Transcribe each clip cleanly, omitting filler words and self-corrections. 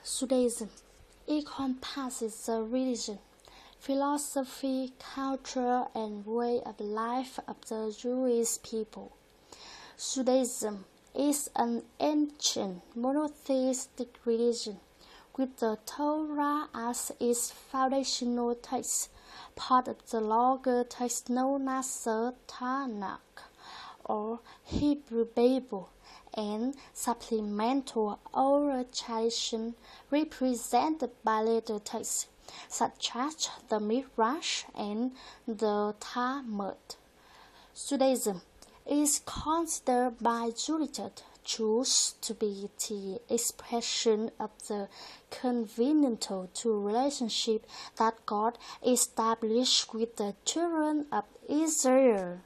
Judaism encompasses the religion, philosophy, culture, and way of life of the Jewish people. Judaism is an ancient monotheistic religion with the Torah as its foundational text, part of the longer text known as the Tanakh, or Hebrew Bible, and supplemental oral tradition represented by later texts, such as the Midrash and the Talmud. Judaism is considered by Jewish Jews to be the expression of the covenantal relationship that God established with the children of Israel.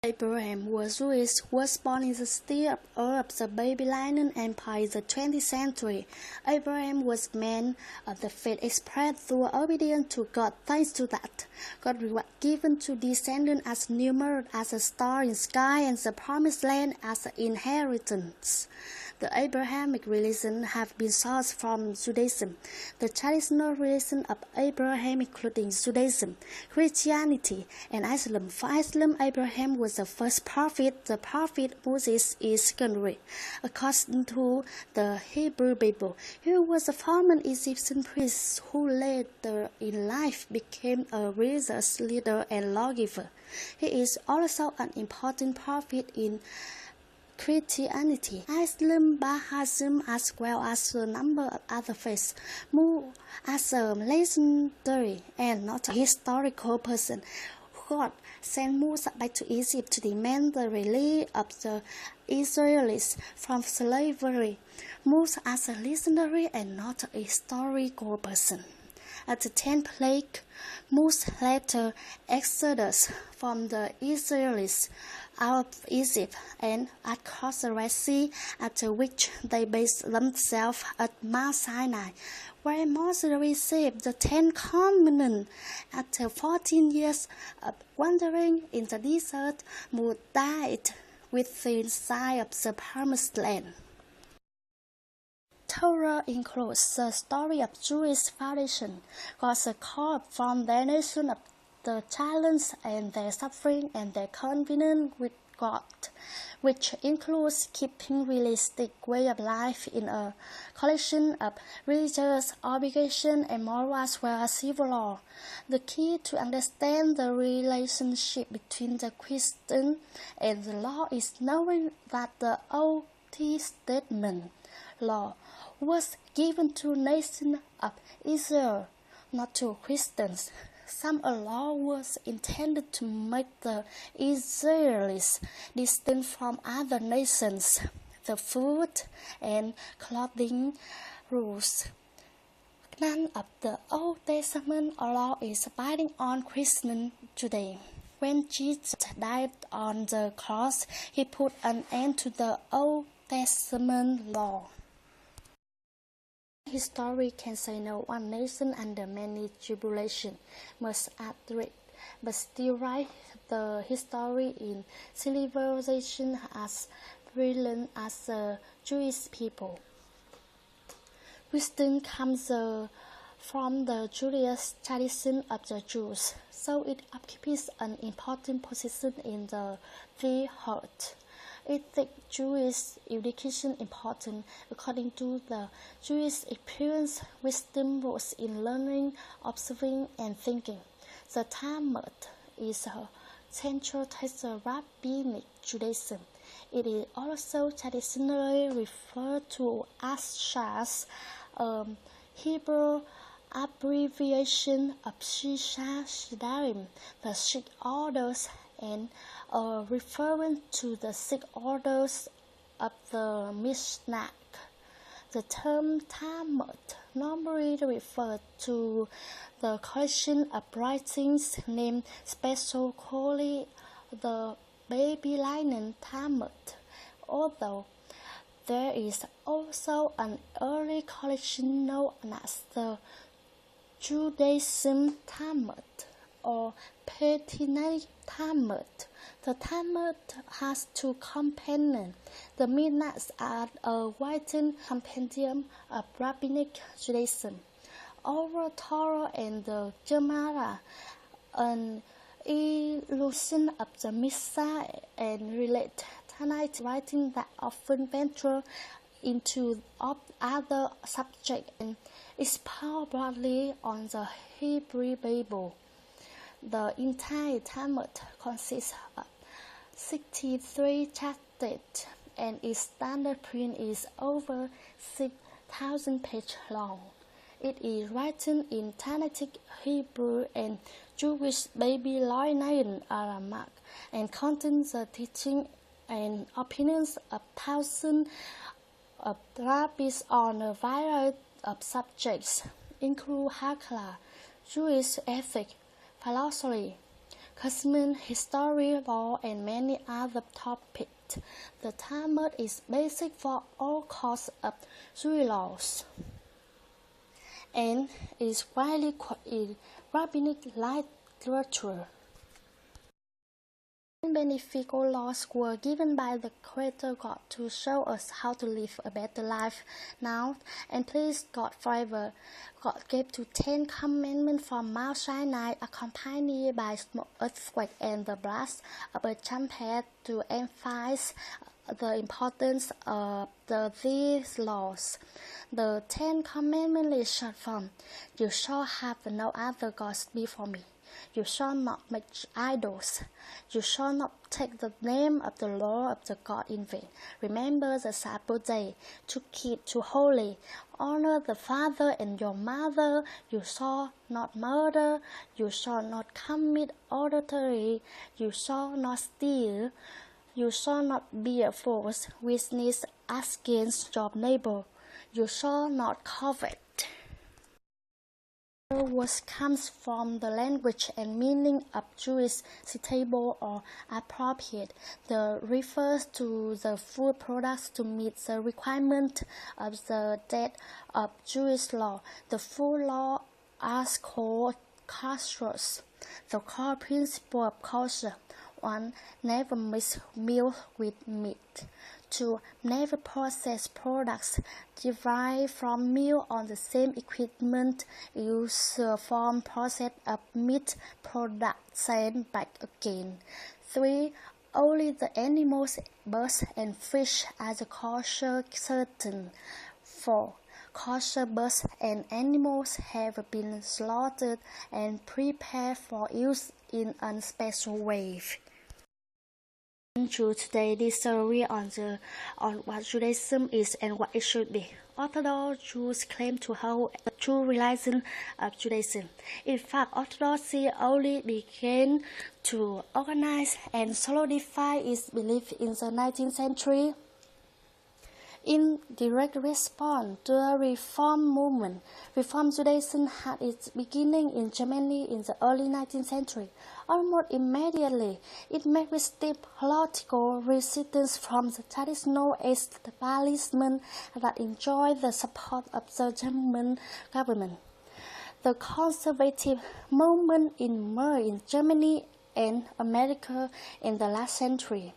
Abraham was born in the city of Ur of the Babylonian Empire in the 20th century. Abraham was a man of the faith expressed through obedience to God. Thanks to that, God was given to descendants as numerous as the stars in the sky and the promised land as an inheritance. The Abrahamic religion have been sourced from Judaism. The traditional religion of Abraham, including Judaism, Christianity, and Islam. For Islam, Abraham was the first prophet. The prophet Moses is secondary. According to the Hebrew Bible, he was a former Egyptian priest who later in life became a religious leader and lawgiver. He is also an important prophet in Christianity, Islam, Bahaism, as well as a number of other faiths. Move as a legendary and not a historical person. God sent Moses back to Egypt to demand the release of the Israelites from slavery. Moses as a legendary and not a historical person. At the 10th plague, Moses led the exodus from the Israelites out of Egypt and across the Red Sea, after which they based themselves at Mount Sinai, where Moses received the 10 Commandments. After 14 years of wandering in the desert, Moses died within sight of the Promised Land. Torah includes the story of Jewish foundation, God's call from their nation of the challenge and their suffering and their covenant with God, which includes keeping realistic way of life in a collection of religious obligations and moral as well as civil law. The key to understand the relationship between the Christian and the law is knowing that the Old Testament law was given to nation of Israel, not to Christians. Some law was intended to make the Israelis distinct from other nations. The food and clothing rules. None of the Old Testament law is binding on Christians today. When Jesus died on the cross, he put an end to the Old Testament law. History can say no one nation under many tribulation must accurate, but still write the history in civilization as brilliant as the Jewish people. Wisdom comes from the Jewish tradition of the Jews, so it occupies an important position in the field. It takes Jewish education important. According to the Jewish experience, wisdom was in learning, observing, and thinking. The Talmud is a central text of rabbinic Judaism. It is also traditionally referred to as Hebrew abbreviation of Shidarim, the 6 orders, and referring to the 6 orders of the Mishnah. The term Talmud normally refers to the collection of writings named specifically the Babylonian Talmud, although there is also an early collection known as the Judaism Talmud or Patinate Talmud. The Talmud has two components. The Mishnahs are a written compendium of rabbinic Judaism. Oral Torah and the Gemara, an illusion of the Mishnah and related Tanite writing that often venture into other subjects and expound broadly on the Hebrew Bible. The entire Talmud consists of 63 chapters, and its standard print is over 6,000 pages long. It is written in Tanaitic Hebrew and Jewish Babylonian Aramaic and contains the teaching and opinions of thousands of rabbis on a variety of subjects, including Halacha, Jewish ethics, philosophy, custom, history, law, and many other topics. The Talmud is basic for all courses of Jewish laws and is widely quoted in rabbinic literature. Beneficial laws were given by the Creator God to show us how to live a better life now and please God forever. God gave the 10 Commandments from Mount Sinai, accompanied by smoke, earthquake, and the blast of a trumpet to emphasize the importance of these laws. The 10 Commandments is short form: "You shall have no other gods before me. You shall not make idols. You shall not take the name of the Lord of the God in vain. Remember the Sabbath day to keep to holy. Honor the father and your mother. You shall not murder. You shall not commit adultery. You shall not steal. You shall not bear false witness against your neighbor. You shall not covet." The word comes from the language and meaning of Jewish suitable or appropriate. The refers to the food products to meet the requirement of the date of Jewish law. The food law are called kashrus. The core principle of kosher: 1. Never mix milk with meat. 2. Never process products derived from milk on the same equipment used for process of meat products sent back again. 3. Only the animals, birds, and fish are the kosher certain. 4. Kosher birds and animals have been slaughtered and prepared for use in a special way. Today, this survey on what Judaism is and what it should be. Orthodox Jews claim to hold the true religion of Judaism. In fact, Orthodoxy only began to organize and solidify its belief in the 19th century. In direct response to the Reform movement, Reform Judaism had its beginning in Germany in the early 19th century. Almost immediately, it met with stiff political resistance from the traditional establishment that enjoyed the support of the German government. The conservative movement emerged in Germany and America in the last century.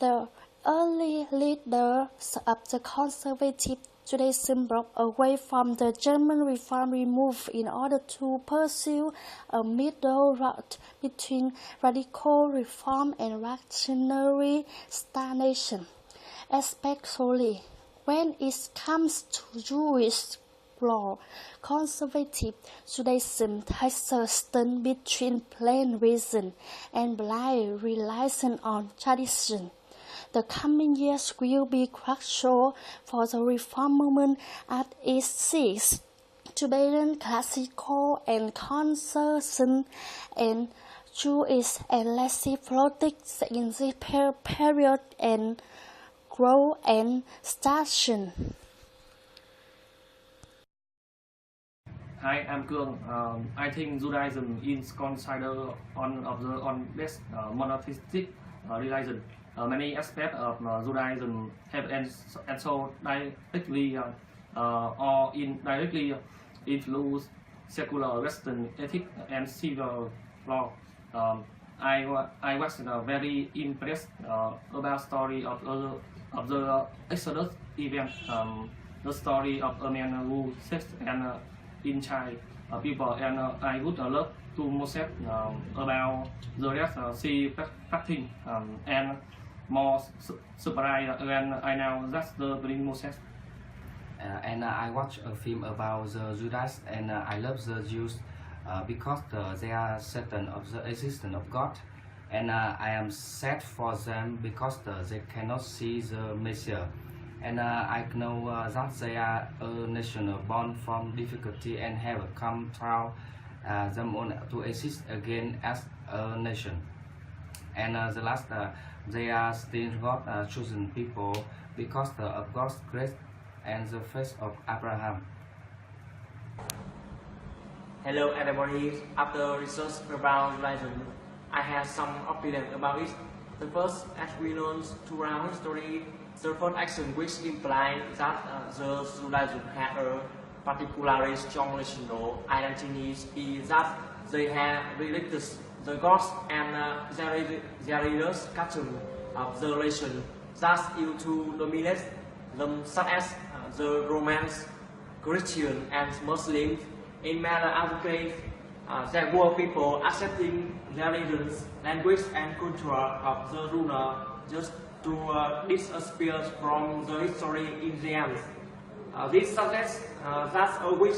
The early leaders of the conservative Judaism broke away from the German Reform movement in order to pursue a middle route between radical reform and reactionary stagnation, especially when it comes to Jewish law. Conservative Judaism takes a stand between plain reason and blind reliance on tradition. The coming years will be crucial for the Reform movement as it seeks to balance classical and conservative and Jewish and laissez politics in this period and growth and stagnation. Hi, I'm Cuong. I think Judaism is considered one of the oldest monotheistic religion. Many aspects of Judaism have also directly or indirectly influenced secular Western ethics and civil law. I was very impressed about story of the Exodus event. The story of a man who saved and in child people, and I would love to Moses about the rest sea parting and more surprise when I know that's the bring Moses. And I watched a film about the Judas, and I love the Jews because they are certain of the existence of God, and I am sad for them because they cannot see the Messiah, and I know that they are a nation born from difficulty and have come through them on to exist again as a nation. And the last, they are still God chosen people because of God's grace and the faith of Abraham. Hello everybody, after research about Judaism, I have some opinion about it. The first, as we learn throughout history, the first action which implies that the Judaism had a particularly strong national identity is that they have related the gods and their leaders custom of the nation that used to dominate them, such as the Romans, Christians, and Muslims. In many other cases, there were people accepting their religions, language, and culture of the ruler just to disappear from the history in the end. This suggests that a which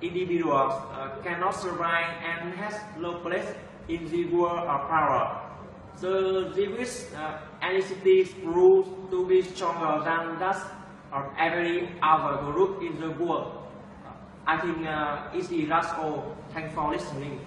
individual cannot survive and has no place in the world of power. The Jewish ethnicity proves to be stronger than that of every other group in the world. I think it is that's all. Thanks for listening.